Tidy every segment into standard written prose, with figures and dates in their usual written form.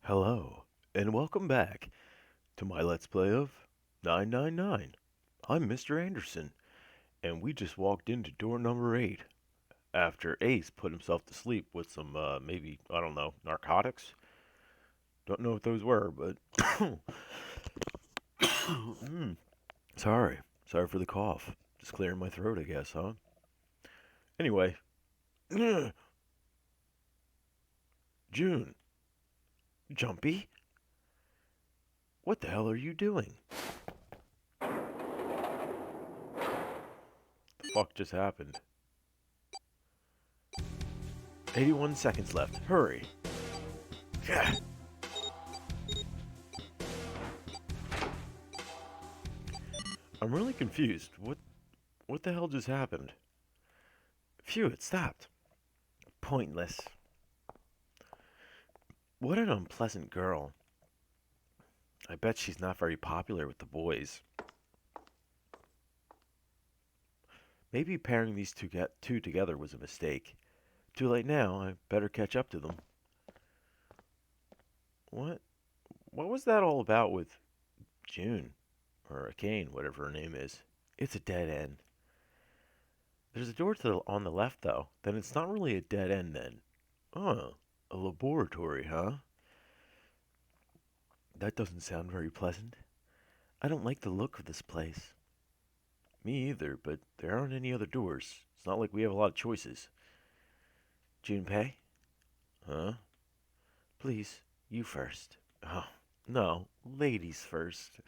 Hello, and welcome back to my Let's Play of 999. I'm Mr. Anderson, and we just walked into door number 8 after Ace put himself to sleep with some, maybe, I don't know, narcotics? Don't know what those were, but. Sorry. Sorry for the cough. Just clearing my throat, I guess, huh? Anyway. June. Jumpy? What the hell are you doing? The fuck just happened? 81 seconds left. Hurry. Yeah. I'm really confused. What the hell just happened? Phew, it stopped. Pointless. What an unpleasant girl. I bet she's not very popular with the boys. Maybe pairing these two together was a mistake. Too late now. I better catch up to them. What? What was that all about with June? Or Kane, whatever her name is. It's a dead end. There's a door on the left, though. Then it's not really a dead end, then. Oh, a laboratory, huh? That doesn't sound very pleasant. I don't like the look of this place. Me either, but there aren't any other doors. It's not like we have a lot of choices. Junpei? Huh? Please, you first. Oh, no, ladies first.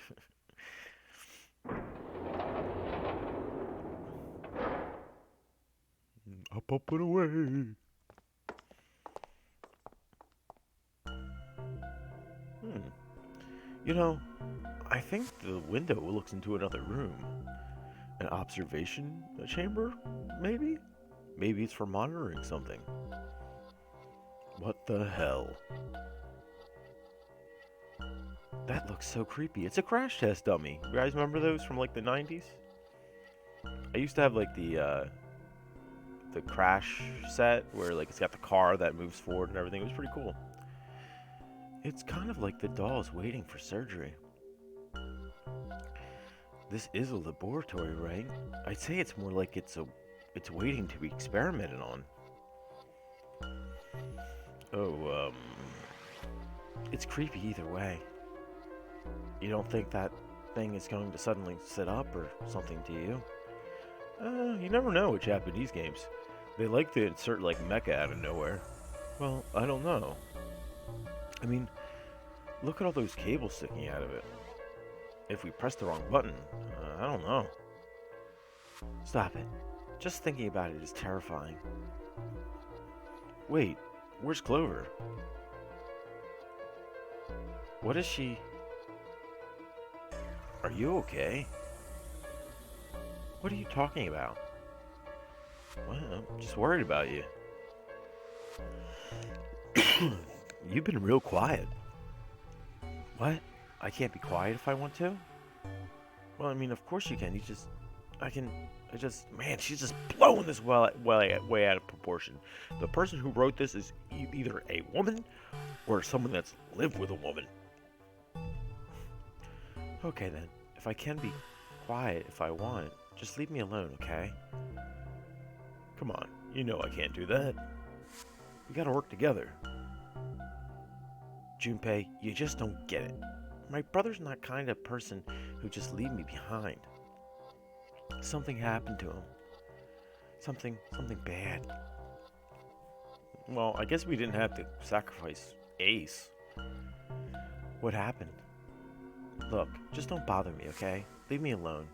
Up and away. Hmm. You know, I think the window looks into another room. An observation chamber, maybe? Maybe it's for monitoring something. What the hell? That looks so creepy. It's a crash test dummy. You guys remember those from like the 90s? I used to have like the crash set where like it's got the car that moves forward and everything. It was pretty cool. It's kind of like the doll's waiting for surgery. This is a laboratory, right? I'd say it's more like it's waiting to be experimented on. Oh, it's creepy either way. You don't think that thing is going to suddenly sit up or something, do you? You never know with Japanese games. They like to insert like mecha out of nowhere. Well, I don't know. I mean, look at all those cables sticking out of it. If we press the wrong button, I don't know. Stop it. Just thinking about it is terrifying. Wait, where's Clover? What is she? Are you okay? What are you talking about? Well, I'm just worried about you. You've been real quiet. What? I can't be quiet if I want to? Well, I mean, of course you can. Man, she's just blowing this way out of proportion. The person who wrote this is either a woman or someone that's lived with a woman. Okay then, if I can be quiet if I want, just leave me alone, okay? Come on, you know I can't do that. We gotta work together. Junpei, you just don't get it. My brother's not kind of person who just leave me behind. Something happened to him. Something bad. Well, I guess we didn't have to sacrifice Ace. What happened? Look, just don't bother me, okay? Leave me alone.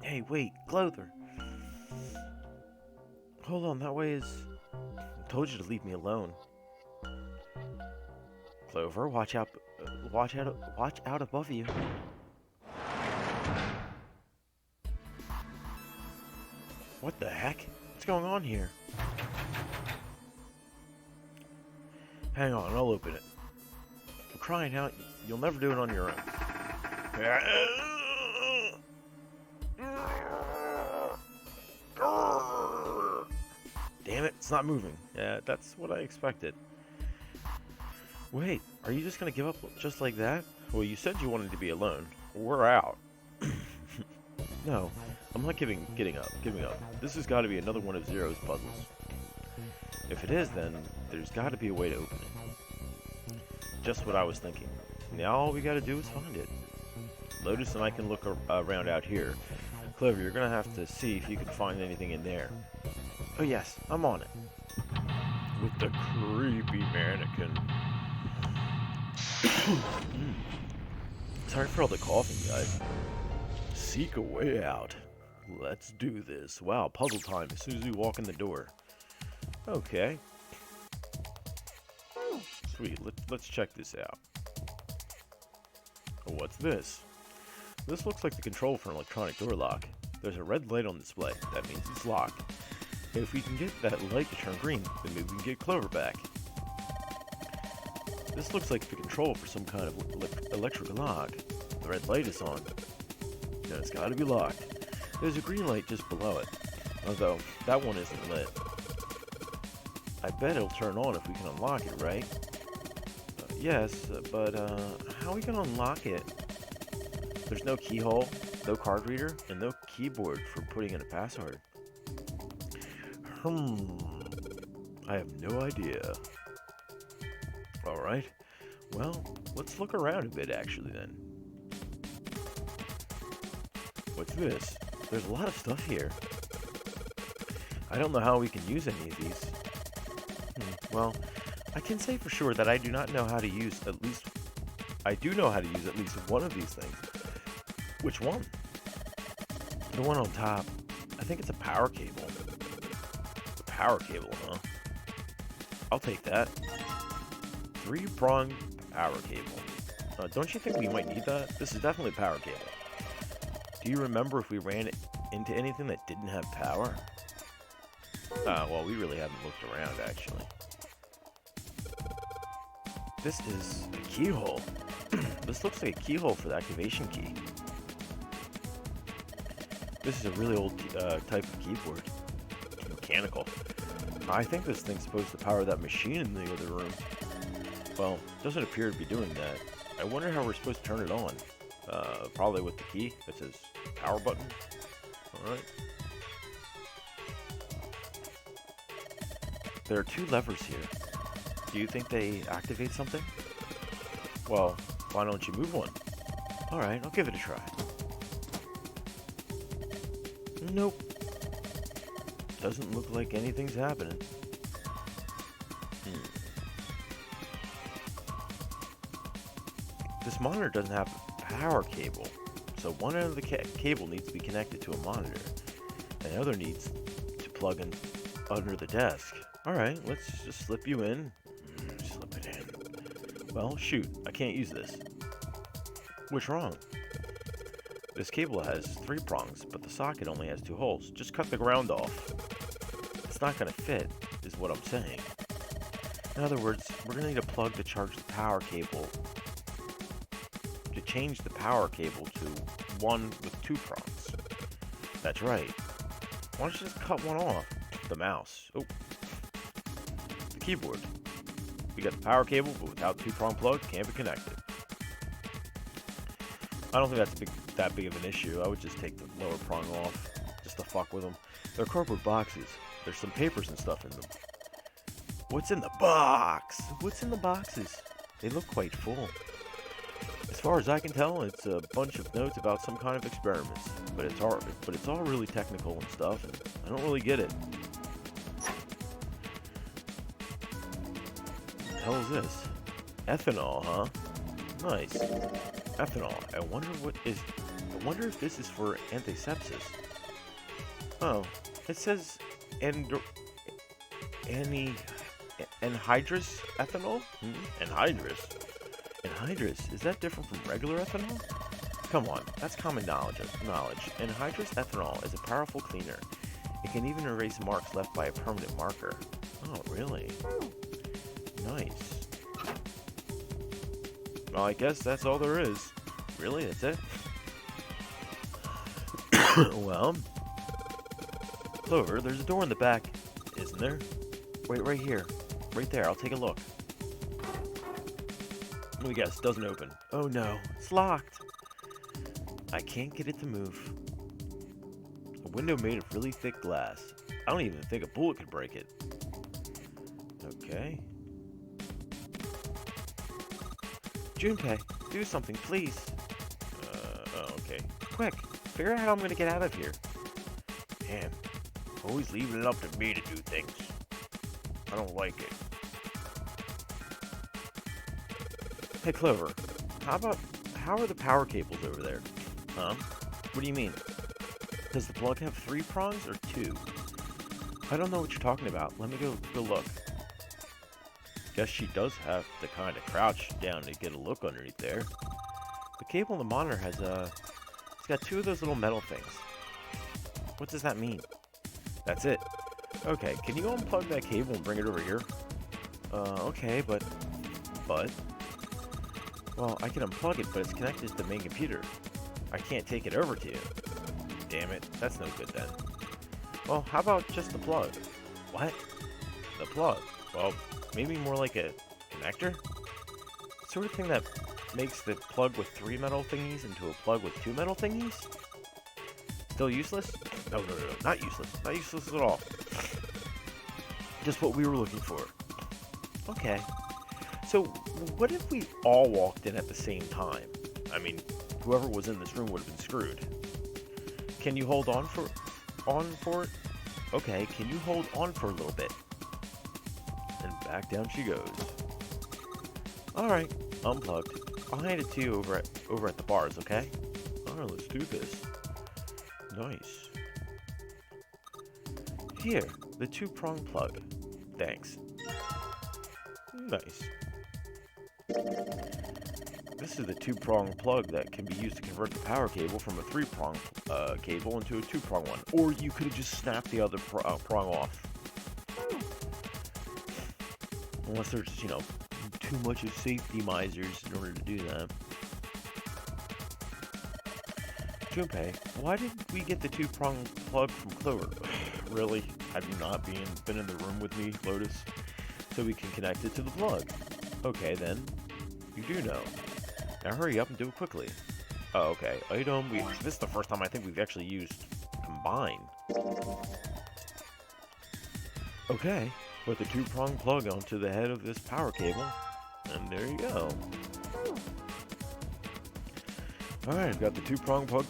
Hey, wait, Clover. Hold on, that way is... I told you to leave me alone. Clover, watch out above you. What the heck? What's going on here? Hang on, I'll open it. For crying out, you'll never do it on your own. Damn it, it's not moving. Yeah, that's what I expected. Wait, are you just gonna give up just like that? Well, you said you wanted to be alone. We're out. No, I'm not giving up. This has got to be another one of Zero's puzzles. If it is, then there's got to be a way to open it. Just what I was thinking. Now all we got to do is find it. Lotus and I can look around out here. Clover, you're gonna have to see if you can find anything in there. Oh yes, I'm on it. With the creepy mannequin. Sorry for all the coughing, guys. Seek a way out. Let's do this. Wow, puzzle time as soon as we walk in the door. Okay. Sweet, let's check this out. What's this? This looks like the control for an electronic door lock. There's a red light on display. That means it's locked. If we can get that light to turn green, then maybe we can get Clover back. This looks like the control for some kind of electrical lock. The red light is on. Then it's gotta be locked. There's a green light just below it, although that one isn't lit. I bet it'll turn on if we can unlock it, right? Yes, but how are we gonna unlock it? There's no keyhole, no card reader, and no keyboard for putting in a password. I have no idea. Alright, well, let's look around a bit actually then. What's this? There's a lot of stuff here. I don't know how we can use any of these. Well, I can say for sure that I do not know how to use at least... I do know how to use at least one of these things. Which one? The one on top. I think it's a power cable. A power cable, huh? I'll take that. 3-pronged power cable. Don't you think we might need that? This is definitely a power cable. Do you remember if we ran into anything that didn't have power? Well, we really haven't looked around, actually. This is a keyhole. This looks like a keyhole for the activation key. This is a really old type of keyboard. Mechanical. I think this thing's supposed to power that machine in the other room. Well, doesn't appear to be doing that. I wonder how we're supposed to turn it on. Probably with the key that says power button. Alright. There are 2 levers here. Do you think they activate something? Well, why don't you move one? Alright, I'll give it a try. Nope. Doesn't look like anything's happening. This monitor doesn't have a power cable, so one end of the cable needs to be connected to a monitor, and the other needs to plug in under the desk. Alright, let's just slip you in. Slip it in. Well, shoot, I can't use this. What's wrong? This cable has 3 prongs, but the socket only has 2 holes. Just cut the ground off. It's not gonna fit, is what I'm saying. In other words, we're gonna need a plug to charge the power cable. To change the power cable to one with 2 prongs. That's right. Why don't you just cut one off? The mouse. Oh. The keyboard. We got the power cable, but without 2-prong plug, can't be connected. I don't think that's that big of an issue. I would just take the lower prong off, just to fuck with them. They're cardboard boxes. There's some papers and stuff in them. What's in the box? What's in the boxes? They look quite full. As far as I can tell, it's a bunch of notes about some kind of experiments. But it's all really technical and stuff, and I don't really get it. What the hell is this? Ethanol, huh? Nice. Ethanol. I wonder if this is for antisepsis. Oh, it says anhydrous ethanol? Anhydrous? Anhydrous? Is that different from regular ethanol? Come on, that's common knowledge. Anhydrous ethanol is a powerful cleaner. It can even erase marks left by a permanent marker. Oh, really? Nice. Well, I guess that's all there is. Really? That's it? Well, Clover, there's a door in the back, isn't there? Wait, right here. Right there, I'll take a look. Let me guess, doesn't open. Oh no, it's locked. I can't get it to move. A window made of really thick glass. I don't even think a bullet could break it. Okay. Junpei, do something, please. Oh, okay. Quick, figure out how I'm gonna get out of here. Damn, always leaving it up to me to do things. I don't like it. Hey, Clover, how are the power cables over there? Huh? What do you mean? Does the plug have 3 prongs or 2? I don't know what you're talking about. Let me go look. Guess she does have to kind of crouch down to get a look underneath there. The cable in the monitor has it's got 2 of those little metal things. What does that mean? That's it. Okay, can you unplug that cable and bring it over here? Okay, but... Well, I can unplug it, but it's connected to the main computer. I can't take it over to you. Damn it, that's no good then. Well, how about just the plug? What? The plug? Well, maybe more like a connector? Sort of thing that makes the plug with 3 metal thingies into a plug with 2 metal thingies? Still useless? No, not useless. Not useless at all. Just what we were looking for. Okay. So, what if we all walked in at the same time? I mean, whoever was in this room would have been screwed. Can you hold on for it? Okay, can you hold on for a little bit? And back down she goes. Alright, unplugged. I'll hand it to you over at the bars, okay? Alright, let's do this. Nice. Here, the 2-prong plug. Thanks. Nice. This is the 2-prong plug that can be used to convert the power cable from a 3-prong cable into a 2-prong one. Or you could have just snapped the other prong off. Unless there's, too much of safety misers in order to do that. Junpei, why did we get the 2-prong plug from Clover? Really? Have you not been in the room with me, Lotus? So we can connect it to the plug. Okay, then. You do know. Now hurry up and do it quickly. Oh, okay. Item. This is the first time I think we've actually used combine. Okay. Put the 2-prong plug onto the head of this power cable. And there you go. Alright, I've got the 2-prong plug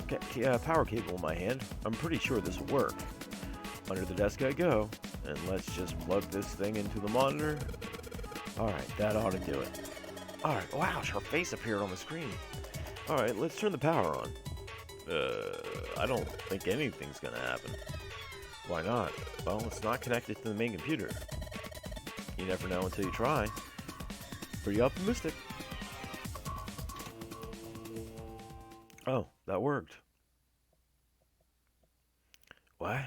power cable in my hand. I'm pretty sure this will work. Under the desk I go. And let's just plug this thing into the monitor. Alright, that ought to do it. Alright, wow, her face appeared on the screen. Alright, let's turn the power on. I don't think anything's gonna happen. Why not? Well, it's not connected to the main computer. You never know until you try. Pretty optimistic. Oh, that worked. What?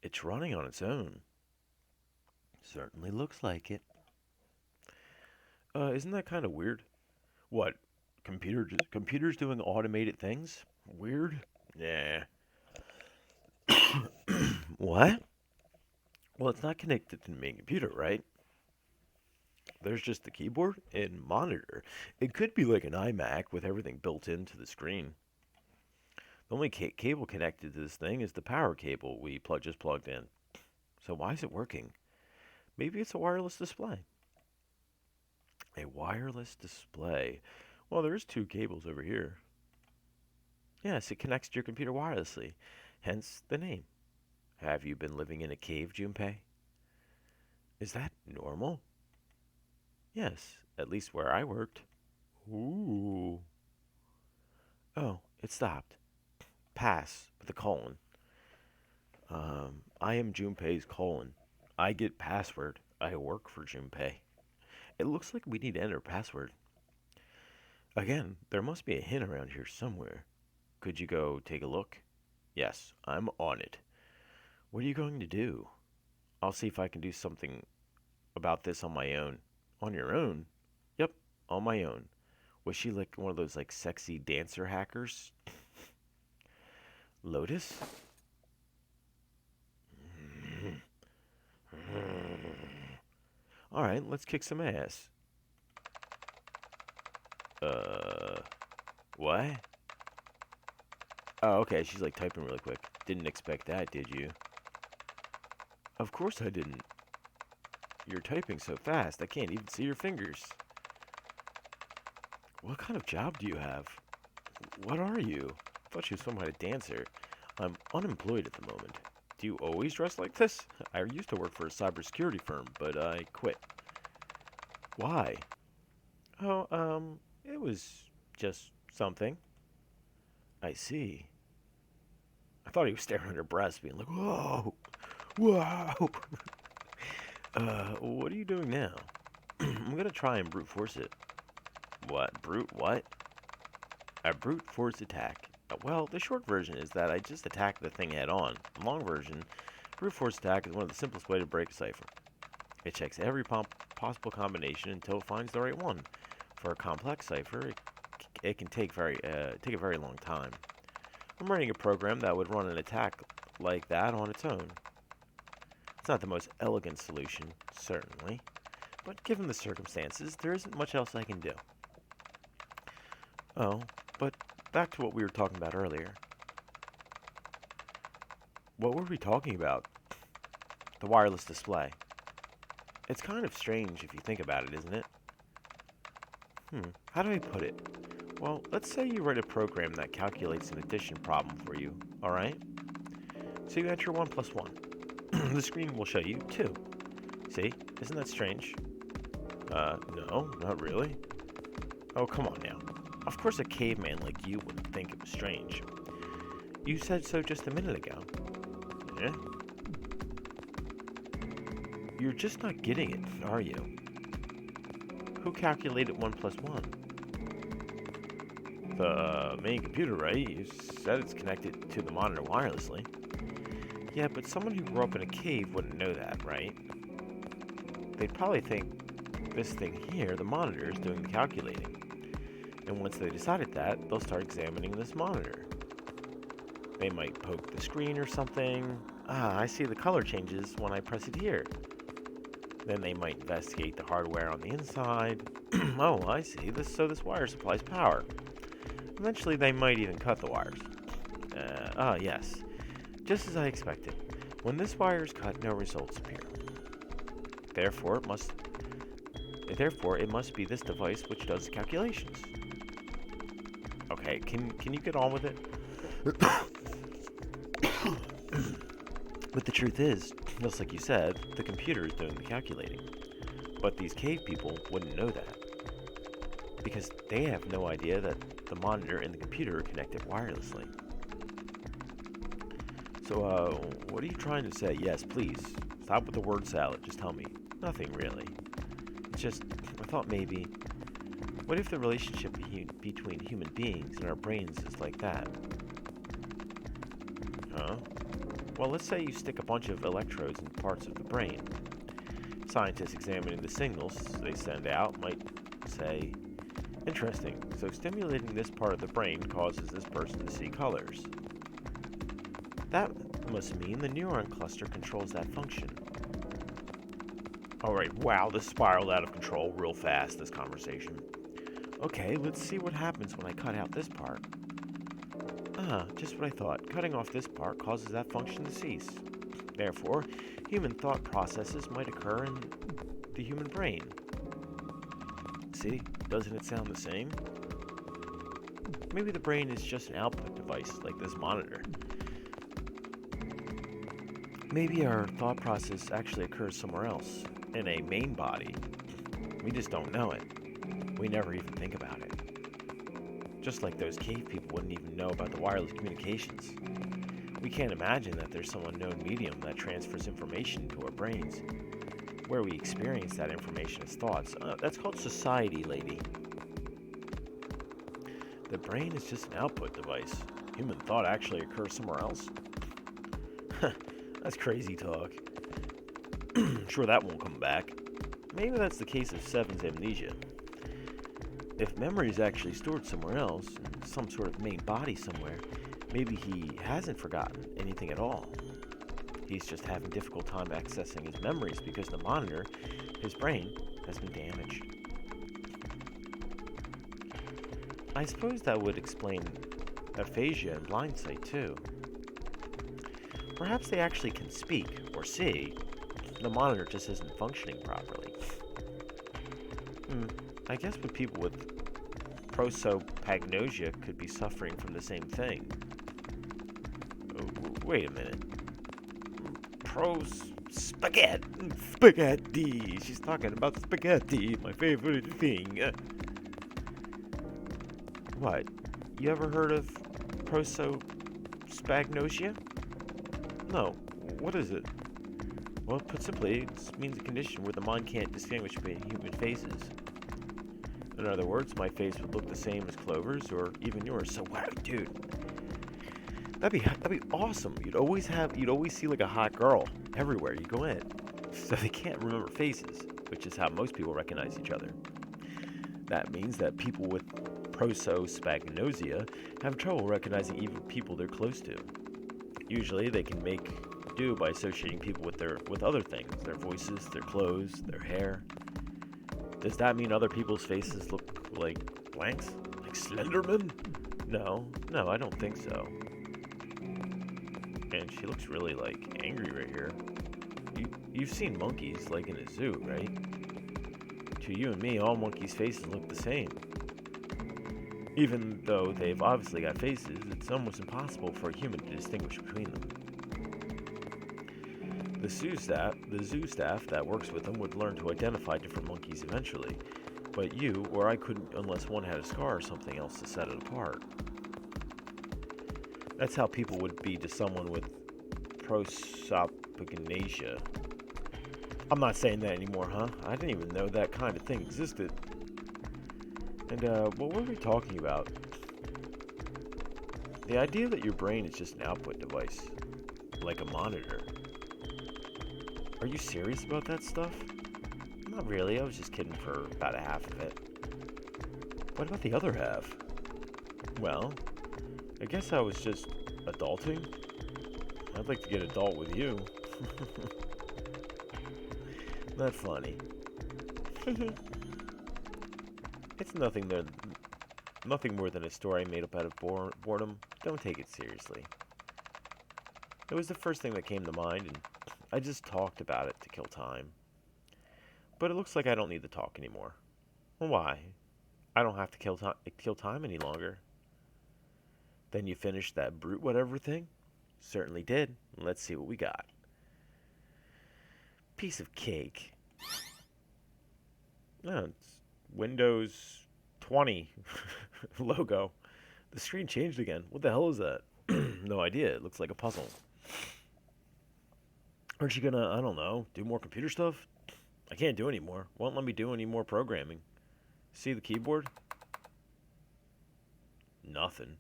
It's running on its own. Certainly looks like it. Isn't that kind of weird? What? Computers doing automated things? Weird? Nah. What? Well, it's not connected to the main computer, right? There's just the keyboard and monitor. It could be like an iMac with everything built into the screen. The only cable connected to this thing is the power cable we just plugged in. So why is it working? Maybe it's a wireless display. A wireless display. Well, there's 2 cables over here. Yes, it connects to your computer wirelessly. Hence the name. Have you been living in a cave, Junpei? Is that normal? Yes, at least where I worked. Ooh. Oh, it stopped. Pass with a colon. I am Junpei's colon. I get password. I work for Junpei. It looks like we need to enter password. Again, there must be a hint around here somewhere. Could you go take a look? Yes, I'm on it. What are you going to do? I'll see if I can do something about this on my own. On your own? Yep, on my own. Was she like one of those like sexy dancer hackers? Lotus? Alright, let's kick some ass. Uh, what? Oh, okay, she's like typing really quick. Didn't expect that, did you? Of course I didn't. You're typing so fast, I can't even see your fingers. What kind of job do you have? What are you? I thought you were some kind of dancer. I'm unemployed at the moment. Do you always dress like this? I used to work for a cybersecurity firm, but I quit. Why? Oh, it was just something. I see. I thought he was staring at her breast, being like, whoa, whoa. What are you doing now? I'm gonna try and brute force it. What? Brute what? A brute force attack. Well, the short version is that I just attack the thing head on. The long version, brute force attack is one of the simplest ways to break a cipher. It checks every possible combination until it finds the right one. For a complex cipher, it can take a very long time. I'm writing a program that would run an attack like that on its own. It's not the most elegant solution, certainly, but given the circumstances, there isn't much else I can do. Oh, but back to what we were talking about earlier. What were we talking about? The wireless display. It's kind of strange if you think about it, isn't it? How do I put it? Well, let's say you write a program that calculates an addition problem for you, alright? So you enter 1 plus 1. The screen will show you 2. See? Isn't that strange? No, not really. Oh, come on now. Of course a caveman like you wouldn't think it was strange. You said so just a minute ago. Yeah? You're just not getting it, are you? Who calculated 1 plus 1? The main computer, right? You said it's connected to the monitor wirelessly. Yeah, but someone who grew up in a cave wouldn't know that, right? They'd probably think this thing here, the monitor, is doing the calculating. And once they decided that, they'll start examining this monitor. They might poke the screen or something. I see the color changes when I press it here. Then they might investigate the hardware on the inside. Oh, I see. So this wire supplies power. Eventually, they might even cut the wires. Yes. Just as I expected. When this wire is cut, no results appear. Therefore, it must be this device which does the calculations. Okay, can you get on with it? But the truth is, just like you said, the computer is doing the calculating. But these cave people wouldn't know that. Because they have no idea that the monitor and the computer are connected wirelessly. So, what are you trying to say? Yes, please. Stop with the word salad. Just tell me. Nothing, really. It's just, I thought maybe, what if the relationship between human beings and our brains is like that? Huh? Well, let's say you stick a bunch of electrodes in parts of the brain. Scientists examining the signals they send out might say, interesting, so stimulating this part of the brain causes this person to see colors. That must mean the neuron cluster controls that function. Alright, wow, this spiraled out of control real fast, this conversation. Okay, let's see what happens when I cut out this part. Just what I thought. Cutting off this part causes that function to cease. Therefore, human thought processes might occur in the human brain. See, doesn't it sound the same? Maybe the brain is just an output device, like this monitor. Maybe our thought process actually occurs somewhere else, in a main body. We just don't know it. We never even think about it. Just like those cave people wouldn't even know about the wireless communications. We can't imagine that there's some unknown medium that transfers information to our brains, where we experience that information as thoughts. That's called society, lady. The brain is just an output device. Human thought actually occurs somewhere else. That's crazy talk. Sure that won't come back. Maybe that's the case of Seven's amnesia. If memory is actually stored somewhere else, in some sort of main body somewhere, maybe he hasn't forgotten anything at all. He's just having a difficult time accessing his memories because the monitor, his brain, has been damaged. I suppose that would explain aphasia and blindsight, too. Perhaps they actually can speak, or see. The monitor just isn't functioning properly. I guess with people with prosopagnosia could be suffering from the same thing. Oh, wait a minute. Spaghetti! She's talking about spaghetti, my favorite thing. What? You ever heard of prosopagnosia? No. What is it? Well, put simply, it means a condition where the mind can't distinguish between human faces. In other words, my face would look the same as Clover's or even yours. So wow, dude, that'd be awesome. You'd always see like a hot girl everywhere you go in. So they can't remember faces, which is how most people recognize each other. That means that people with prosopagnosia have trouble recognizing even people they're close to. Usually, they can make do by associating people with other things: their voices, their clothes, their hair. Does that mean other people's faces look like blanks? Like Slenderman? No, I don't think so. And she looks really, like, angry right here. You've seen monkeys, like, in a zoo, right? To you and me, all monkeys' faces look the same. Even though they've obviously got faces, it's almost impossible for a human to distinguish between them. The zoo staff that works with them would learn to identify different monkeys eventually, but you or I couldn't unless one had a scar or something else to set it apart. That's how people would be to someone with prosopagnosia. I'm not saying that anymore, huh? I didn't even know that kind of thing existed. And, what were we talking about? The idea that your brain is just an output device, like a monitor. Are you serious about that stuff? Not really, I was just kidding for about a half of it. What about the other half? Well, I guess I was just adulting. I'd like to get adult with you. Not funny. It's nothing more than a story made up out of boredom. Don't take it seriously. It was the first thing that came to mind, and I just talked about it to kill time. But it looks like I don't need to talk anymore. Well, why? I don't have to kill time any longer. Then you finished that brute whatever thing? Certainly did. Let's see what we got. Piece of cake. No, it's Windows 20 logo. The screen changed again. What the hell is that? No idea. It looks like a puzzle. Aren't you gonna, I don't know, do more computer stuff? I can't do any more. Won't let me do any more programming. See the keyboard? Nothing.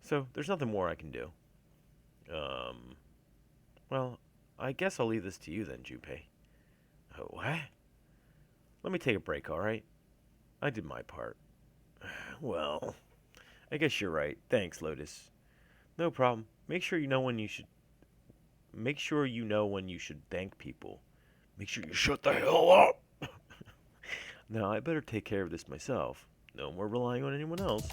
So, there's nothing more I can do. Well, I guess I'll leave this to you then, Junpei. Oh, what? Let me take a break, alright? I did my part. Well, I guess you're right. Thanks, Lotus. No problem. Make sure you know when you should thank people. Make sure you shut the hell up. Now, I better take care of this myself. No more relying on anyone else.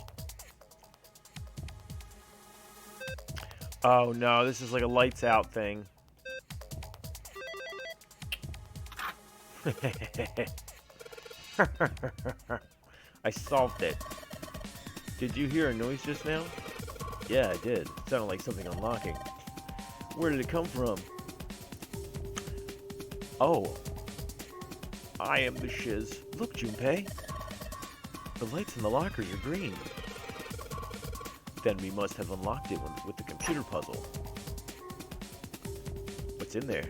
Oh no, this is like a lights out thing. I solved it. Did you hear a noise just now? Yeah, I did. It sounded like something unlocking. Where did it come from? Oh. I am the shiz. Look, Junpei. The lights in the lockers are green. Then we must have unlocked it with the computer puzzle. What's in there?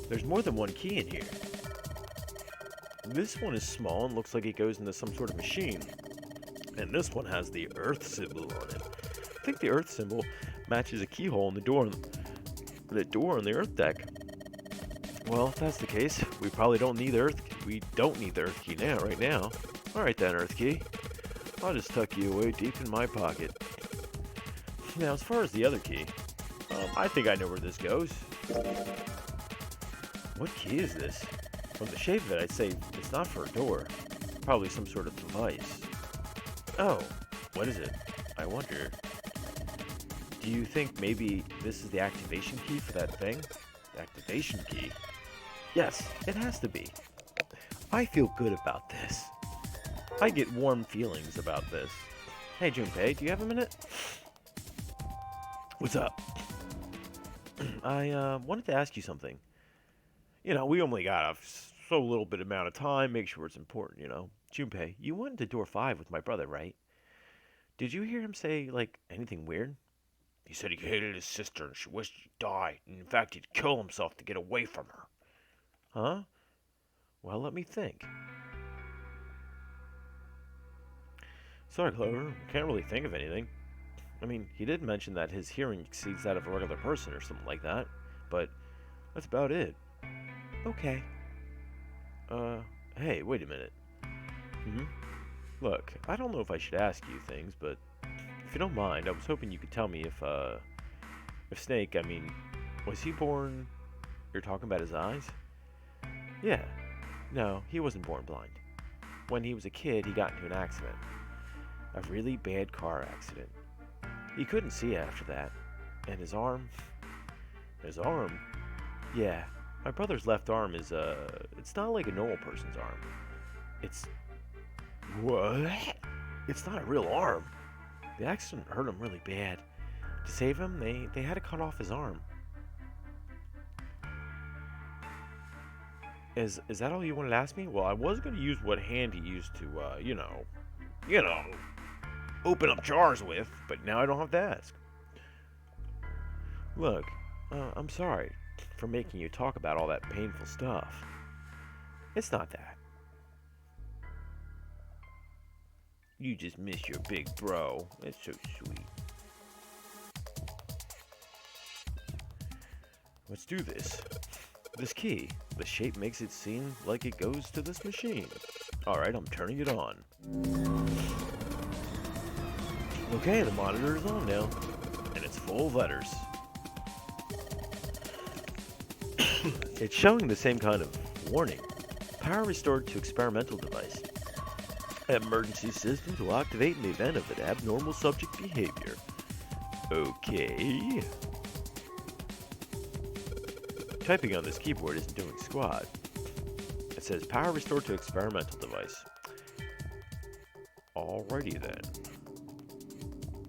There's more than one key in here. This one is small and looks like it goes into some sort of machine. And this one has the Earth symbol on it. I think the Earth symbol matches a keyhole in the door on the Earth deck. Well, if that's the case, we probably don't need the Earth. We don't need the Earth key right now. All right then, Earth key. I'll just tuck you away deep in my pocket. Now, as far as the other key, I think I know where this goes. What key is this? From the shape of it, I'd say it's not for a door. Probably some sort of device. Oh, what is it? I wonder. Do you think maybe this is the activation key for that thing? The activation key? Yes, it has to be. I feel good about this. I get warm feelings about this. Hey, Junpei, do you have a minute? What's up? I wanted to ask you something. You know, we only got so little bit amount of time. Make sure it's important, you know. Junpei, you went into door 5 with my brother, right? Did you hear him say, like, anything weird? He said he hated his sister and she wished he died. And in fact, he'd kill himself to get away from her. Huh? Well, let me think. Sorry, Clover. Can't really think of anything. I mean, he did mention that his hearing exceeds that of a regular person or something like that. But that's about it. Okay. Hey, wait a minute. Look, I don't know if I should ask you things, but if you don't mind, I was hoping you could tell me if Snake, I mean, was he born, you're talking about his eyes? Yeah. No, he wasn't born blind. When he was a kid, he got into an accident. A really bad car accident. He couldn't see after that. And his arm? Yeah. My brother's left arm is, it's not like a normal person's arm. It's... What? It's not a real arm. The accident hurt him really bad. To save him, they had to cut off his arm. Is that all you wanted to ask me? Well, I was going to use what hand he used to, you know, open up jars with, but now I don't have to ask. Look, I'm sorry for making you talk about all that painful stuff. It's not that. You just miss your big bro. It's so sweet. Let's do this. This key, the shape makes it seem like it goes to this machine. Alright, I'm turning it on. Okay, the monitor is on now. And it's full of letters. It's showing the same kind of warning. Power restored to experimental device. Emergency systems will activate in the event of an abnormal subject behavior. Okay. Typing on this keyboard isn't doing squat. It says power restored to experimental device. Alrighty then.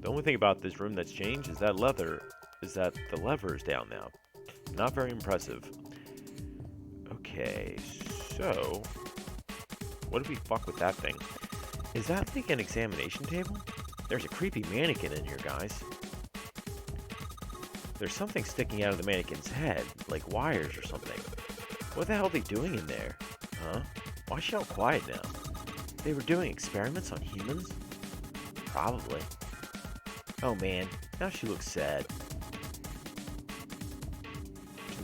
The only thing about this room that's changed is that the lever is down now. Not very impressive. Okay, so what if we fuck with that thing? Is that like an examination table? There's a creepy mannequin in here, guys. There's something sticking out of the mannequin's head, like wires or something. What the hell are they doing in there? Huh? Why is she all quiet now? They were doing experiments on humans? Probably. Oh man, now she looks sad.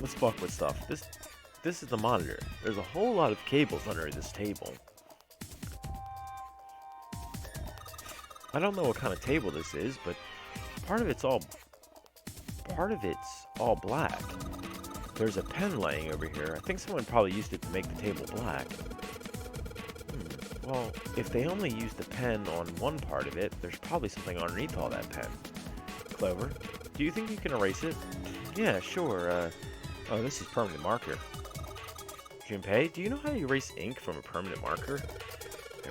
Let's fuck with stuff. This is the monitor. There's a whole lot of cables under this table. I don't know what kind of table this is, but part of it's all black. There's a pen laying over here. I think someone probably used it to make the table black. Well, if they only used the pen on one part of it, there's probably something underneath all that pen. Clover, do you think you can erase it? Yeah, sure. Oh, this is permanent marker. Junpei, do you know how to erase ink from a permanent marker?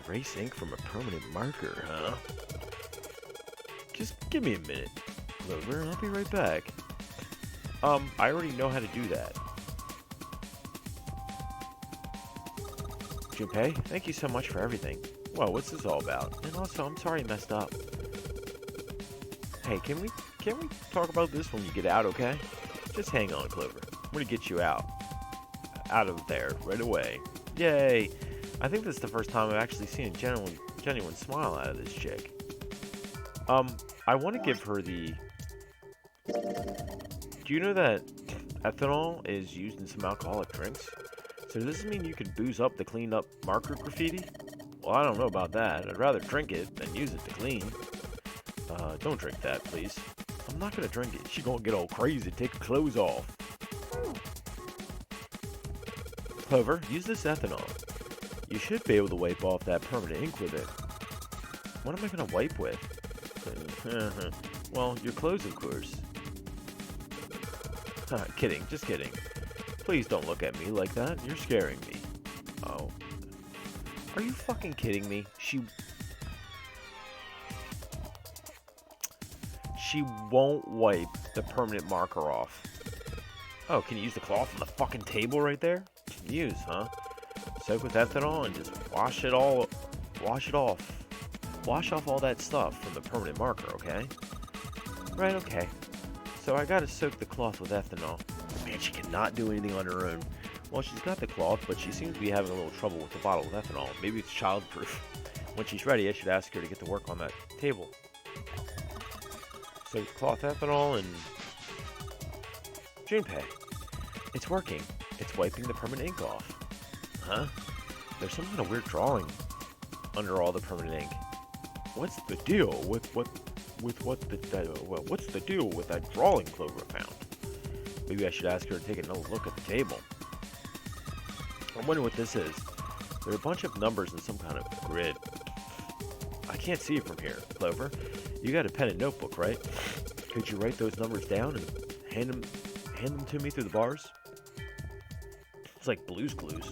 Erase ink from a permanent marker, huh? Just give me a minute, Clover, and I'll be right back. I already know how to do that. Junpei, thank you so much for everything. Well, what's this all about? And also, I'm sorry I messed up. Hey, can we talk about this when you get out, okay? Just hang on, Clover. I'm gonna get you out of there right away. Yay! I think this is the first time I've actually seen a genuine smile out of this chick. I want to give her the... Do you know that ethanol is used in some alcoholic drinks? So does this mean you can booze up the cleaned up marker graffiti? Well, I don't know about that. I'd rather drink it than use it to clean. Don't drink that, please. I'm not gonna drink it. She gonna get all crazy, take her clothes off. Clover, use this ethanol. You should be able to wipe off that permanent ink with it. What am I gonna wipe with? Well, your clothes, of course. Kidding, just kidding. Please don't look at me like that. You're scaring me. Oh. Are you fucking kidding me? She won't wipe the permanent marker off. Oh, can you use the cloth on the fucking table right there? Use, huh? Soak with ethanol and just wash it off. Wash off all that stuff from the permanent marker, okay? Right, okay. So I gotta soak the cloth with ethanol. Man, she cannot do anything on her own. Well, she's got the cloth, but she seems to be having a little trouble with the bottle of ethanol. Maybe it's childproof. When she's ready, I should ask her to get to work on that table. So cloth, ethanol, and Junpei. It's working. It's wiping the permanent ink off. Huh? There's some kind of weird drawing under all the permanent ink. What's the deal with what's the deal with that drawing Clover found? Maybe I should ask her to take another look at the table. I wonder what this is. There are a bunch of numbers in some kind of grid. I can't see it from here, Clover. You got a pen and notebook, right? Could you write those numbers down and hand them to me through the bars? It's like Blue's Clues.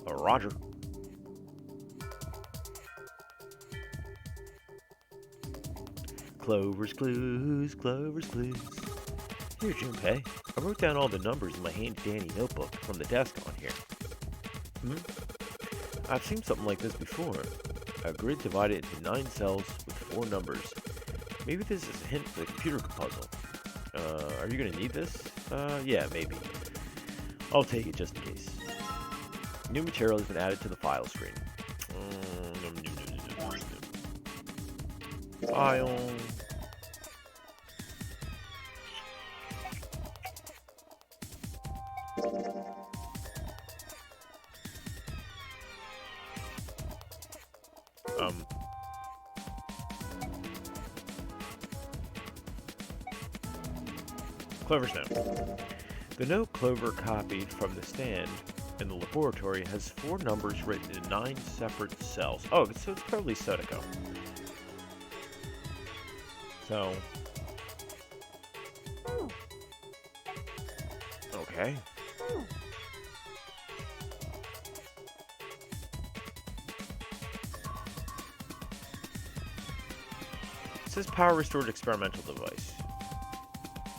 Roger. Clover's Clues, Clover's Clues. Here, Junpei. I wrote down all the numbers in my handy-dandy notebook from the desk on here. I've seen something like this before. A grid divided into 9 cells with 4 numbers. Maybe this is a hint for the computer puzzle. Are you gonna need this? Yeah, maybe. I'll take it just in case. New material has been added to the file screen. File. Clover's note. The note Clover copied from the stand in the laboratory has 4 numbers written in 9 separate cells. Oh, so it's probably Sodico. So. Okay. It says power restored experimental device.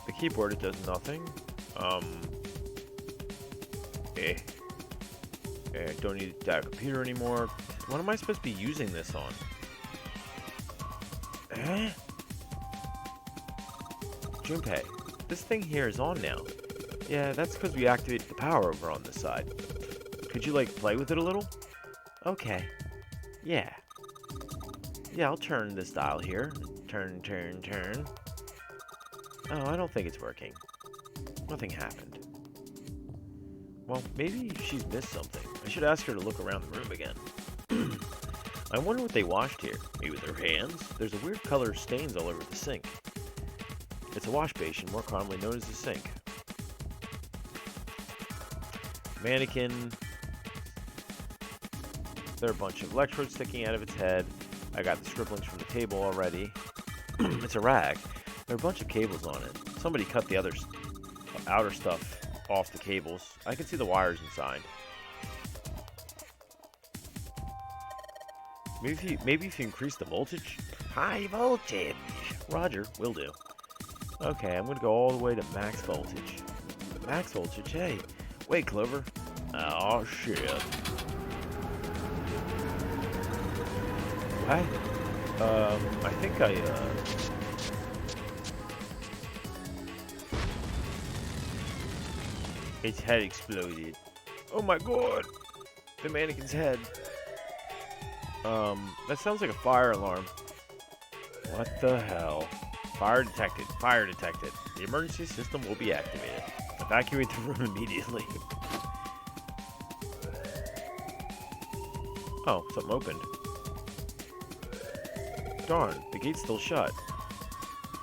The keyboard, it does nothing. Don't need that computer anymore. What am I supposed to be using this on? Junpei, this thing here is on now. Yeah, that's because we activated the power over on this side. Could you, like, play with it a little? Okay. Yeah. Yeah, I'll turn this dial here. Turn, turn, turn. Oh, I don't think it's working. Nothing happened. Well, maybe she's missed something. I should ask her to look around the room again. I wonder what they washed here. Maybe with their hands? There's a weird color stains all over the sink. It's a wash basin, more commonly known as a sink. Mannequin. There are a bunch of electrodes sticking out of its head. I got the scribblings from the table already. It's a rag. There are a bunch of cables on it. Somebody cut the outer stuff off the cables. I can see the wires inside. Maybe if you increase the voltage? High voltage! Roger, will do. Okay, I'm gonna go all the way to max voltage. Max voltage? Hey! Wait, Clover. Oh, shit. What? I think its head exploded. Oh my god! The mannequin's head. That sounds like a fire alarm. What the hell? Fire detected. Fire detected. The emergency system will be activated. Evacuate the room immediately. Oh, something opened. Darn, the gate's still shut.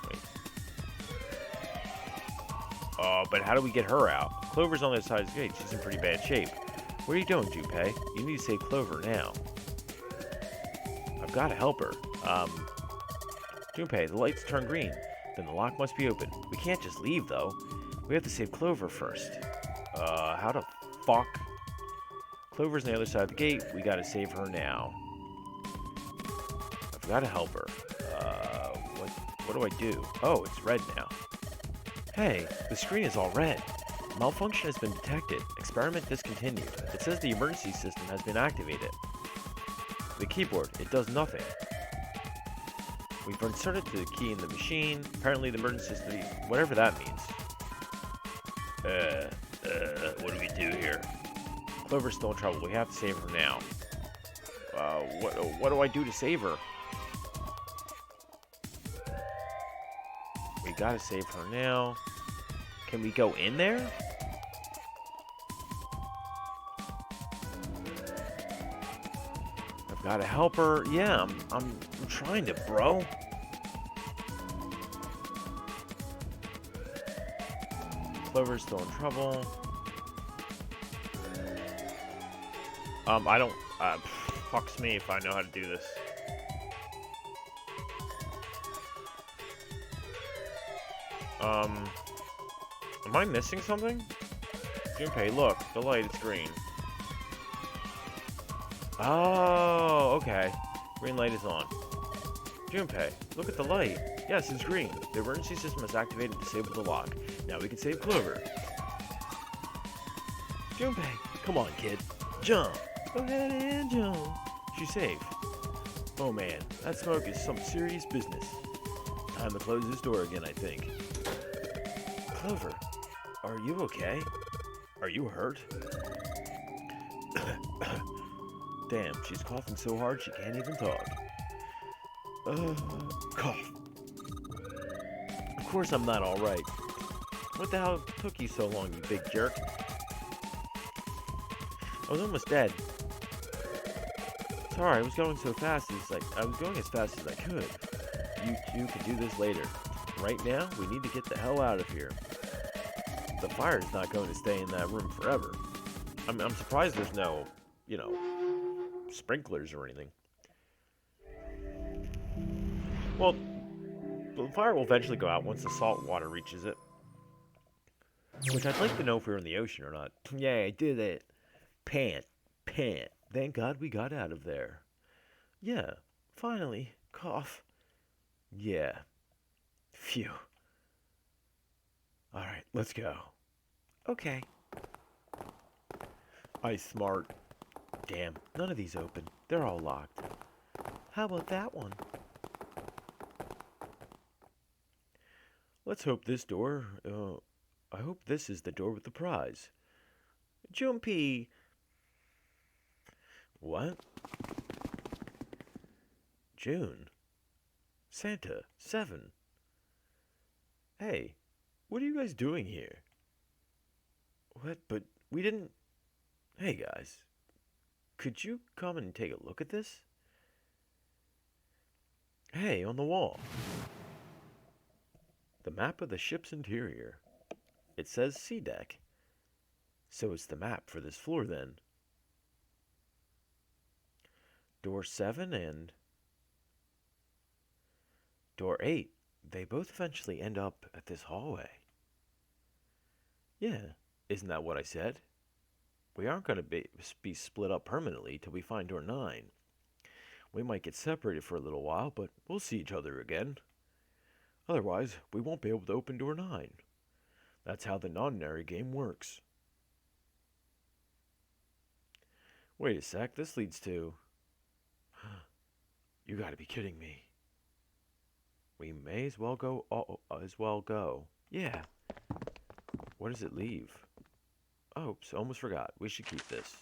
Wait. But how do we get her out? Clover's on the other side of the gate. She's in pretty bad shape. What are you doing, Junpei? You need to save Clover now. I've got to help her. Junpei, the lights turn green. Then the lock must be open. We can't just leave, though. We have to save Clover first. How the fuck? Clover's on the other side of the gate. We gotta save her now. I've gotta help her. What do I do? Oh, it's red now. Hey, the screen is all red. Malfunction has been detected. Experiment discontinued. It says the emergency system has been activated. The keyboard, it does nothing. We've inserted the key in the machine. Apparently the emergency system, whatever that means. What do we do here? Clover's still in trouble. We have to save her now. What do I do to save her? We gotta save her now. Can we go in there? I've gotta help her. Yeah, I'm trying to, bro. Clover's still in trouble. I don't, fucks me if I know how to do this. Am I missing something? Junpei, look, the light is green. Oh, okay. Green light is on. Junpei, look at the light. Yes, it's green. The emergency system is activated to disable the lock. Now we can save Clover. Junpei, come on, kid. Jump. Go ahead and jump. She's safe. Oh man, that smoke is some serious business. Time to close this door again, I think. Clover, are you okay? Are you hurt? Damn, she's coughing so hard she can't even talk. Cough. Of course I'm not alright. What the hell took you so long, you big jerk? I was almost dead. Sorry, I was going as fast as I could. You two can do this later. Right now, we need to get the hell out of here. The fire's not going to stay in that room forever. I'm surprised there's no, sprinklers or anything. Well, the fire will eventually go out once the salt water reaches it. Which I'd like to know if we're in the ocean or not. Yeah, I did it. Pant. Thank God we got out of there. Yeah, finally. Cough. Yeah. Phew. Alright, let's go. Okay. Ice smart. Damn, none of these open. They're all locked. How about that one? Let's hope this door, I hope this is the door with the prize. Jumpy. What? June. Santa. 7. Hey, what are you guys doing here? What? But we didn't... Hey, guys. Could you come and take a look at this? Hey, on the wall. The map of the ship's interior. It says sea deck. So it's the map for this floor, then. Door 7 and... Door 8. They both eventually end up at this hallway. Yeah, isn't that what I said? We aren't going to be split up permanently till we find door 9. We might get separated for a little while, but we'll see each other again. Otherwise, we won't be able to open door 9. That's how the Nonary game works. Wait a sec, this leads to... You gotta be kidding me. We may as well go. Yeah. What does it leave? Oops, almost forgot. We should keep this.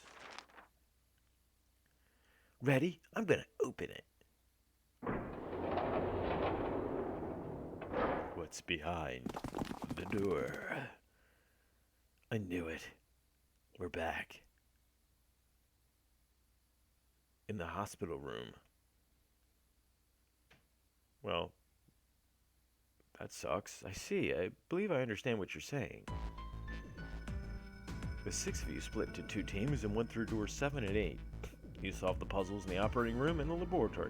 Ready? I'm gonna open it. What's behind the door? I knew it. We're back. In the hospital room. Well, that sucks. I see. I believe I understand what you're saying. The The 6 of you split into 2 teams and went through doors 7 and 8. You solved the puzzles in the operating room and the laboratory.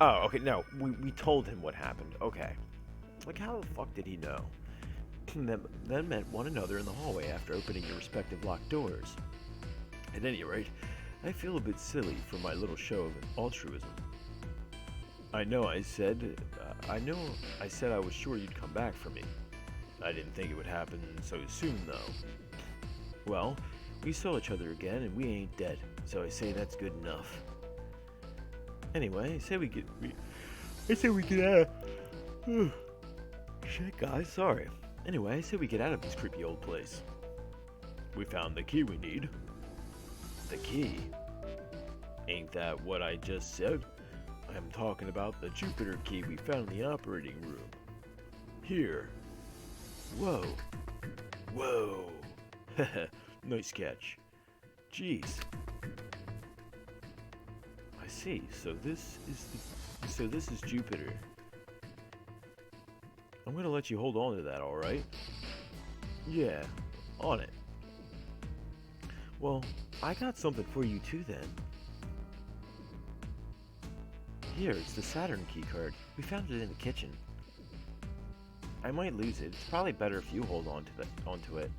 Oh, okay, no, we told him what happened. Okay. Like, how the fuck did he know? Then met one another in the hallway after opening your respective locked doors. At any rate, I feel a bit silly for my little show of altruism. I said I was sure you'd come back for me. I didn't think it would happen so soon, though. Well, we saw each other again, and we ain't dead, so I say that's good enough. Anyway, I say we get out. Shit, guys, sorry. Anyway, I say we get out of this creepy old place. We found the key we need. The key? Ain't that what I just said? I'm talking about the Jupiter key we found in the operating room. Here. Whoa. Whoa. Nice catch. Jeez. I see. So this is Jupiter. I'm gonna let you hold on to that, alright? Yeah, on it. Well, I got something for you too then. Here, it's the Saturn keycard. We found it in the kitchen. I might lose it. It's probably better if you hold onto it.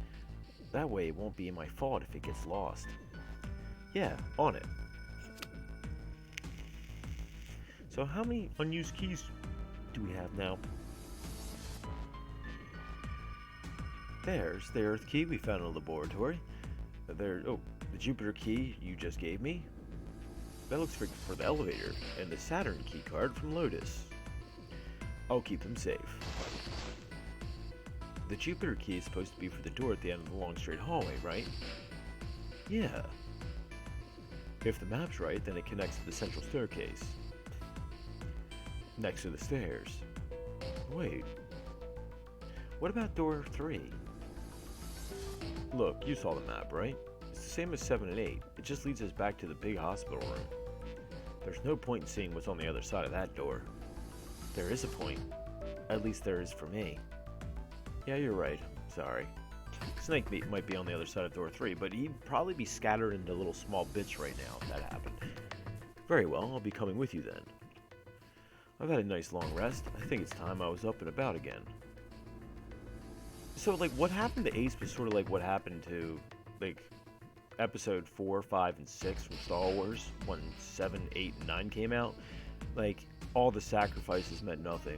That way it won't be my fault if it gets lost. Yeah, on it. So how many unused keys do we have now? There's the Earth key we found in the laboratory. The Jupiter key you just gave me. That looks for the elevator, and the Saturn key card from Lotus. I'll keep them safe. The Jupiter key is supposed to be for the door at the end of the long straight hallway, right? Yeah. If the map's right, then it connects to the central staircase. Next to the stairs. Wait. What about door 3? Look, you saw the map, right? It's the same as 7 and 8. It just leads us back to the big hospital room. There's no point in seeing what's on the other side of that door. There is a point. At least there is for me. Yeah, you're right. Sorry. Snake might be on the other side of door 3, but he'd probably be scattered into little small bits right now if that happened. Very well, I'll be coming with you then. I've had a nice long rest. I think it's time I was up and about again. So, like, what happened to Ace was sort of like what happened to, like, episode 4, 5, and 6 from Star Wars when 7, 8, and 9 came out. Like, all the sacrifices meant nothing.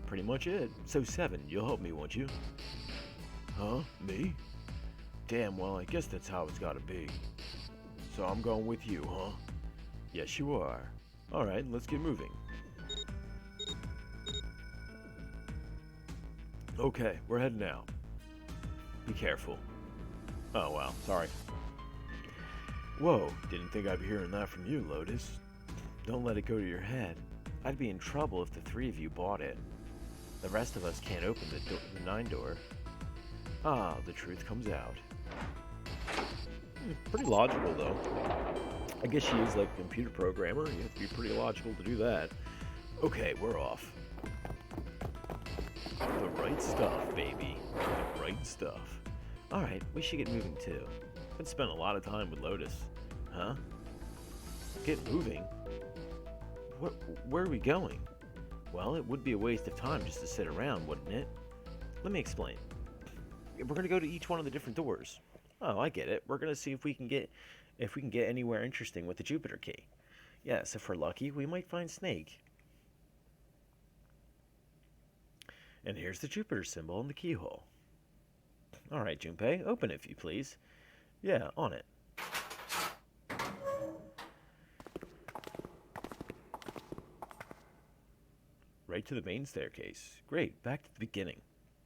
Pretty much it. So 7, you'll help me, won't you? Huh? Me? Damn, well, I guess that's how it's gotta be. So I'm going with you, huh? Yes, you are. Alright, let's get moving. Okay, we're heading out. Be careful. Oh, wow, sorry. Whoa, didn't think I'd be hearing that from you, Lotus. Don't let it go to your head. I'd be in trouble if the 3 of you bought it. The rest of us can't open the 9 door. Ah, the truth comes out. Pretty logical, though. I guess she is like a computer programmer. You have to be pretty logical to do that. Okay, we're off. The right stuff, baby. The right stuff. Alright, we should get moving, too. I've spent a lot of time with Lotus. Huh? Get moving? Where are we going? Well, it would be a waste of time just to sit around, wouldn't it? Let me explain. We're going to go to each one of the different doors. Oh, I get it. We're going to see if we can get anywhere interesting with the Jupiter key. Yes, if we're lucky, we might find Snake. And here's the Jupiter symbol in the keyhole. All right, Junpei, open it if you please. Yeah, on it. Right to the main staircase. Great, back to the beginning.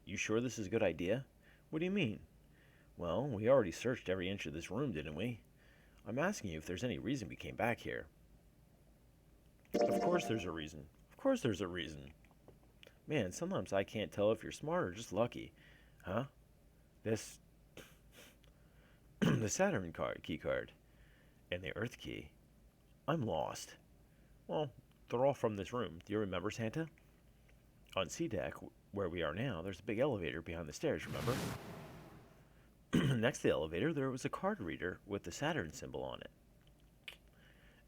You sure this is a good idea? What do you mean? Well, we already searched every inch of this room, didn't we? I'm asking you if there's any reason we came back here. Of course there's a reason. Of course there's a reason. Man, sometimes I can't tell if you're smart or just lucky. Huh? This... the Saturn key card. And the Earth key. I'm lost. Well, they're all from this room. Do you remember, Santa? On C-Deck, where we are now, there's a big elevator behind the stairs, remember? Next to the elevator, there was a card reader with the Saturn symbol on it.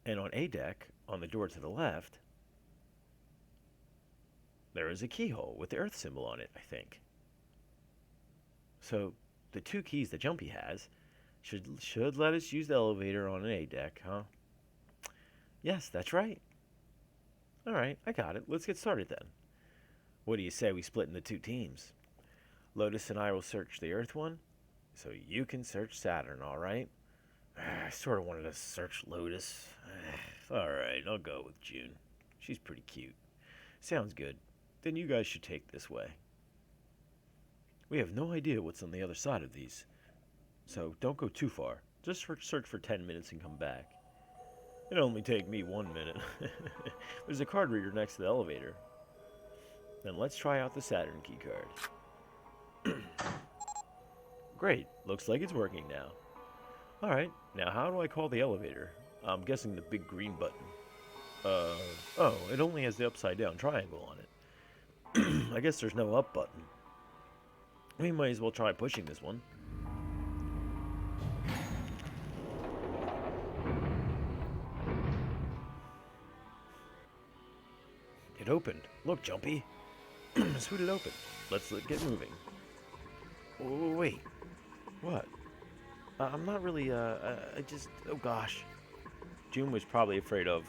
And on A deck, on the door to the left, there is a keyhole with the Earth symbol on it, I think. So, the two keys that Jumpy has should let us use the elevator on an A deck, huh? Yes, that's right. Alright, I got it. Let's get started then. What do you say we split into two teams? Lotus and I will search the Earth one, so you can search Saturn, alright? I sort of wanted to search Lotus. Alright, I'll go with June. She's pretty cute. Sounds good. Then you guys should take this way. We have no idea what's on the other side of these, so don't go too far. Just search for 10 minutes and come back. It'll only take me 1 minute. There's a card reader next to the elevator. Then let's try out the Saturn key card. Great, looks like it's working now. Alright, now how do I call the elevator? I'm guessing the big green button. Oh, it only has the upside down triangle on it. I guess there's no up button. We might as well try pushing this one. It opened. Look, Jumpy. Sweet, it opened. Let's get moving. Oh, wait. What? I'm not really, I just... Oh, gosh. June was probably afraid of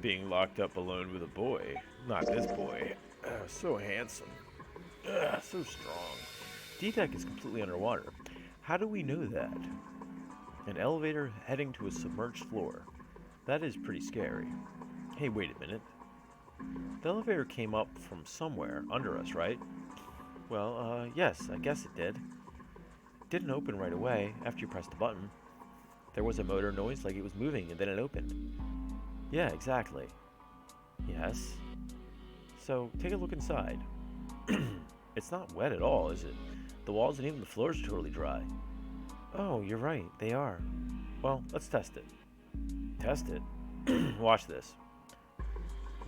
being locked up alone with a boy. Not this boy. So handsome. So strong. D-Deck is completely underwater. How do we know that? An elevator heading to a submerged floor. That is pretty scary. Hey, wait a minute. The elevator came up from somewhere under us, right? Well, yes, I guess it did. It didn't open right away after you pressed the button. There was a motor noise like it was moving and then it opened. Yeah, exactly. Yes. So, take a look inside. It's not wet at all, is it? The walls and even the floors are totally dry. Oh, you're right, they are. Well, let's test it. Test it? Watch this.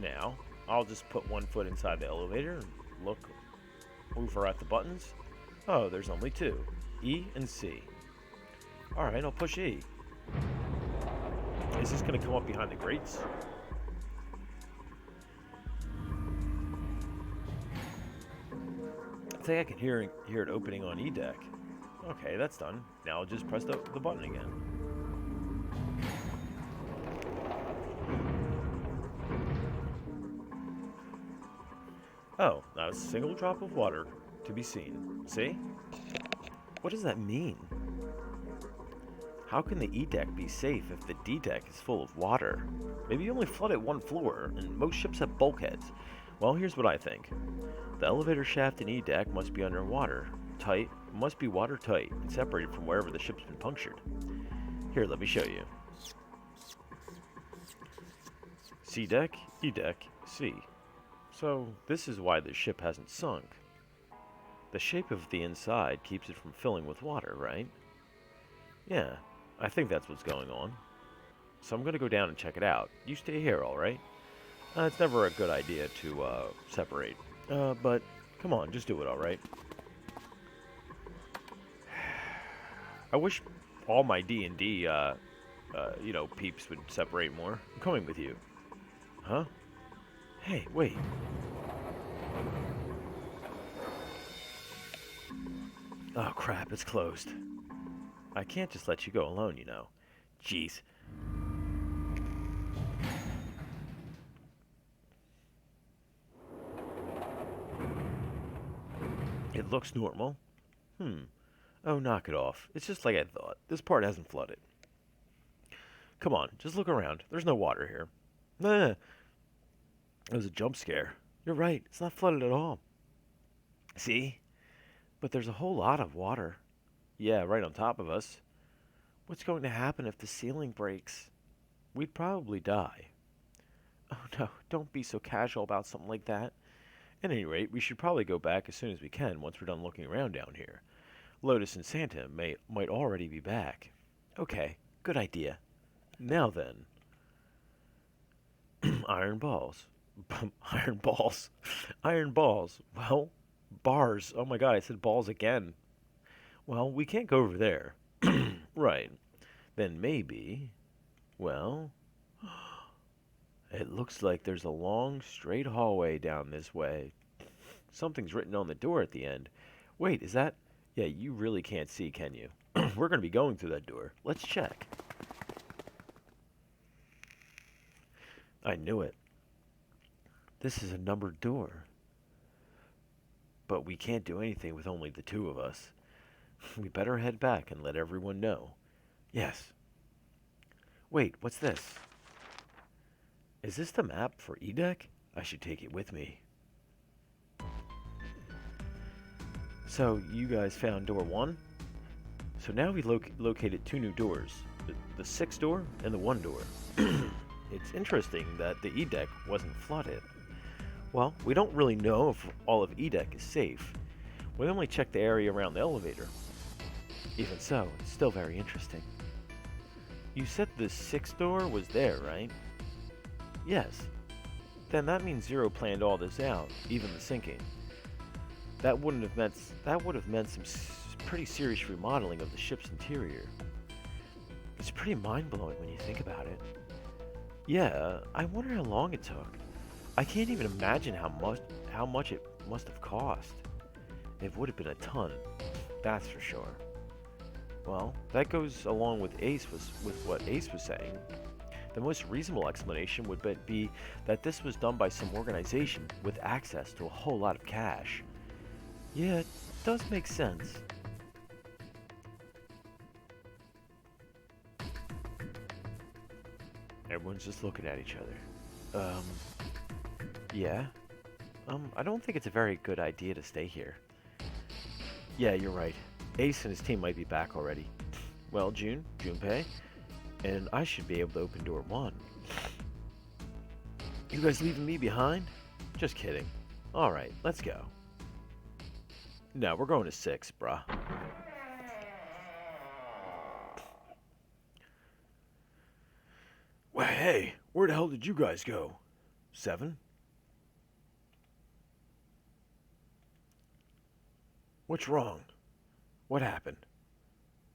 Now, I'll just put one foot inside the elevator and look over at the buttons. Oh, there's only two. E and C. Alright, I'll push E. Is this going to come up behind the grates? I think I can hear it opening on E deck. Okay, that's done. Now I'll just press the button again. Oh, not a single drop of water to be seen. See? What does that mean? How can the E deck be safe if the D deck is full of water? Maybe you only flooded one floor, and most ships have bulkheads. Well, here's what I think. The elevator shaft in E deck must be underwater. Tight, must be watertight, and separated from wherever the ship's been punctured. Here, let me show you. C deck, E deck, C. So, this is why the ship hasn't sunk. The shape of the inside keeps it from filling with water, right? Yeah, I think that's what's going on. So I'm going to go down and check it out. You stay here, alright? It's never a good idea to, separate. But, come on, just do it, alright? I wish all my D&D, peeps would separate more. I'm coming with you. Huh? Hey, wait. Oh, crap, it's closed. I can't just let you go alone, you know. Jeez. It looks normal. Oh, knock it off. It's just like I thought. This part hasn't flooded. Come on, just look around. There's no water here. Nah. It was a jump scare. You're right. It's not flooded at all. See? But there's a whole lot of water. Yeah, right on top of us. What's going to happen if the ceiling breaks? We'd probably die. Oh no, don't be so casual about something like that. At any rate, we should probably go back as soon as we can once we're done looking around down here. Lotus and Santa might already be back. Okay, good idea. Now then. Iron balls. Iron balls. Iron balls. Well, bars. Oh my god, I said balls again. Well, we can't go over there. Right. Then maybe. Well, it looks like there's a long, straight hallway down this way. Something's written on the door at the end. Wait, is that? Yeah, you really can't see, can you? We're going to be going through that door. Let's check. I knew it. This is a numbered door. But we can't do anything with only the two of us. We better head back and let everyone know. Yes. Wait, what's this? Is this the map for Edek? I should take it with me. So, you guys found door 1? So now we located 2 new doors. The 6 door and the 1 door. It's interesting that the Edek wasn't flooded. Well, we don't really know if all of Edek is safe. We only checked the area around the elevator. Even so, it's still very interesting. You said the 6th door was there, right? Yes. Then that means Zero planned all this out, even the sinking. That would have meant some pretty serious remodeling of the ship's interior. It's pretty mind-blowing when you think about it. Yeah, I wonder how long it took. I can't even imagine how much it must have cost. It would have been a ton, that's for sure. Well, that goes along with what Ace was saying. The most reasonable explanation would be that this was done by some organization with access to a whole lot of cash. Yeah, it does make sense. Everyone's just looking at each other. Yeah? I don't think it's a very good idea to stay here. Yeah, you're right. Ace and his team might be back already. Well, Junpei, and I should be able to open door 1. You guys leaving me behind? Just kidding. Alright, let's go. No, we're going to 6, bruh. Well, hey, where the hell did you guys go? 7? What's wrong? What happened?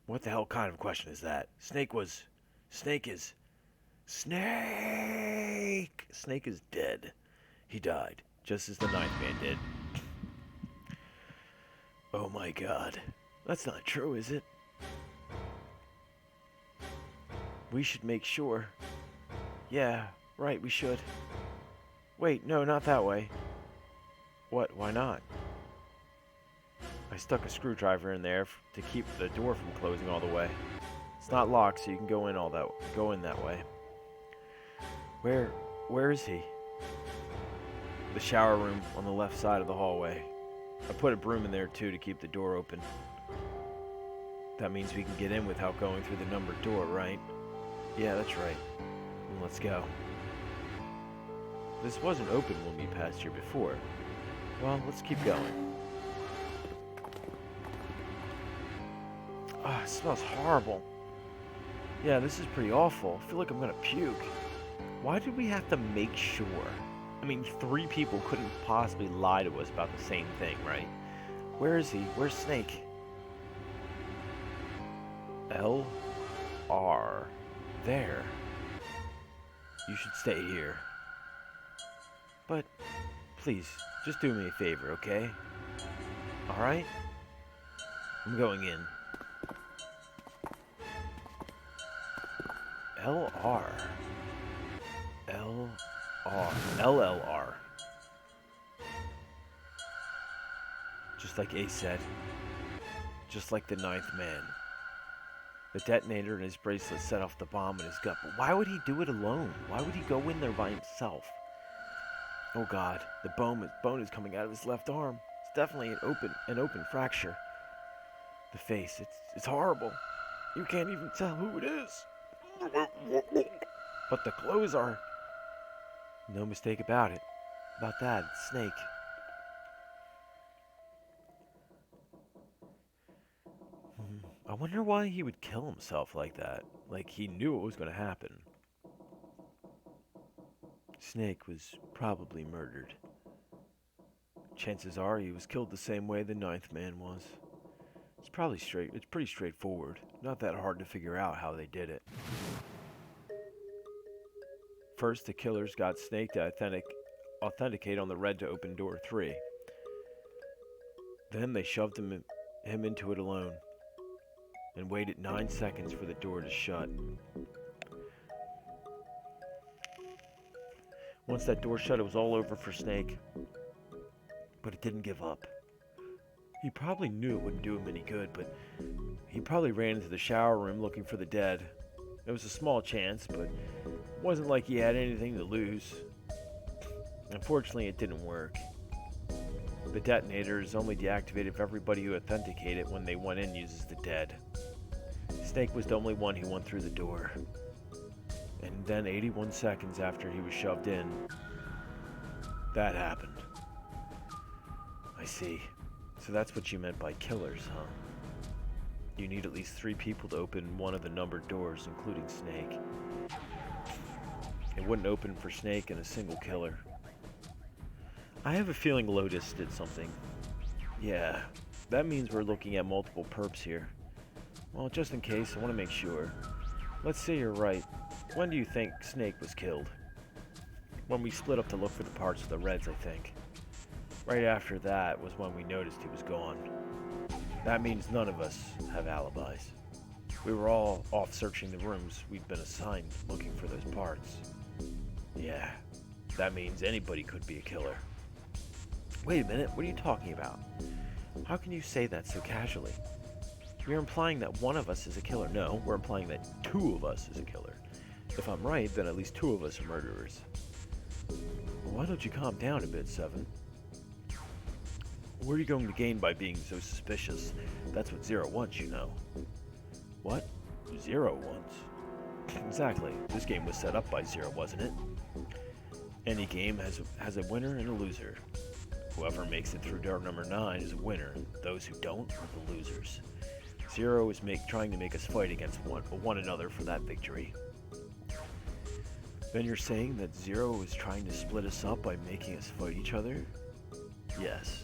What the hell kind of question is that? Snake is... Snake! Snake is dead. He died, just as the 9th man did. Oh my god. That's not true, is it? We should make sure. Yeah, right, we should. Wait, no, not that way. What, why not? I stuck a screwdriver in there to keep the door from closing all the way. It's not locked, so you can go in that way. Where is he? The shower room on the left side of the hallway. I put a broom in there too to keep the door open. That means we can get in without going through the numbered door, right? Yeah, that's right. Let's go. This wasn't open when we passed here before. Well, let's keep going. Ah, it smells horrible. Yeah, this is pretty awful. I feel like I'm gonna puke. Why did we have to make sure? I mean, 3 people couldn't possibly lie to us about the same thing, right? Where is he? Where's Snake? L.R. There. You should stay here. But, please, just do me a favor, okay? Alright? I'm going in. L.R. L.R. L.L.R. Just like Ace said. Just like the 9th man. The detonator in his bracelet set off the bomb in his gut, but why would he do it alone? Why would he go in there by himself? Oh god, the bone is coming out of his left arm. It's definitely an open fracture. The face, it's horrible. You can't even tell who it is. But the clothes are... No mistake about it. About that, it's Snake. I wonder why he would kill himself like that. Like he knew it was going to happen. Snake was probably murdered. Chances are he was killed the same way the ninth man was. It's pretty straightforward. Not that hard to figure out how they did it. First, the killers got Snake to authenticate on the red to open door 3. Then they shoved him into it alone and waited 9 seconds for the door to shut. Once that door shut, it was all over for Snake. But it didn't give up. He probably knew it wouldn't do him any good, but he probably ran into the shower room looking for the dead. It was a small chance, but it wasn't like he had anything to lose. Unfortunately, it didn't work. The detonator is only deactivated if everybody who authenticated when they went in uses the dead. Snake was the only one who went through the door. And then 81 seconds after he was shoved in, that happened. I see. So that's what you meant by killers, huh? You need at least 3 people to open one of the numbered doors, including Snake. It wouldn't open for Snake and a single killer. I have a feeling Lotus did something. Yeah, that means we're looking at multiple perps here. Well, just in case, I want to make sure. Let's say you're right. When do you think Snake was killed? When we split up to look for the parts of the Reds, I think. Right after that was when we noticed he was gone. That means none of us have alibis. We were all off searching the rooms we'd been assigned looking for those parts. Yeah, that means anybody could be a killer. Wait a minute, what are you talking about? How can you say that so casually? You're implying that one of us is a killer. No, we're implying that 2 of us is a killer. If I'm right, then at least 2 of us are murderers. Well, why don't you calm down a bit, Seven? What are you going to gain by being so suspicious? That's what Zero wants, you know. What? Zero wants? Exactly. This game was set up by Zero, wasn't it? Any game has a winner and a loser. Whoever makes it through door number 9 is a winner. Those who don't are the losers. Zero is trying to make us fight against one another for that victory. Then you're saying that Zero is trying to split us up by making us fight each other? Yes.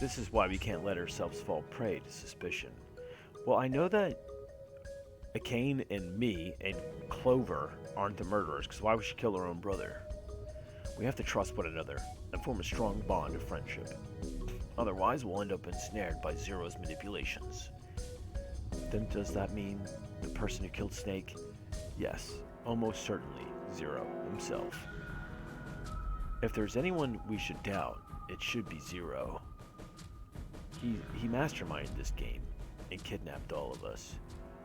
This is why we can't let ourselves fall prey to suspicion. Well, I know that Akane and me and Clover aren't the murderers, because why would she kill her own brother? We have to trust one another and form a strong bond of friendship. Otherwise, we'll end up ensnared by Zero's manipulations. Then does that mean the person who killed Snake? Yes, almost certainly Zero himself. If there's anyone we should doubt, it should be Zero. He masterminded this game and kidnapped all of us.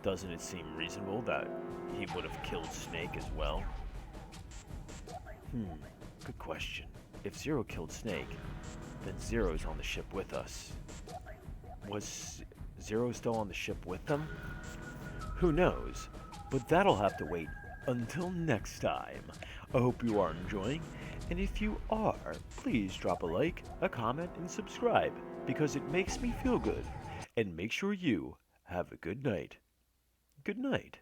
Doesn't it seem reasonable that he would have killed Snake as well? Good question. If Zero killed Snake, then Zero's on the ship with us. Was Zero still on the ship with them? Who knows? But that'll have to wait until next time. I hope you are enjoying, and if you are, please drop a like, a comment, and subscribe, because it makes me feel good. And make sure you have a good night. Good night.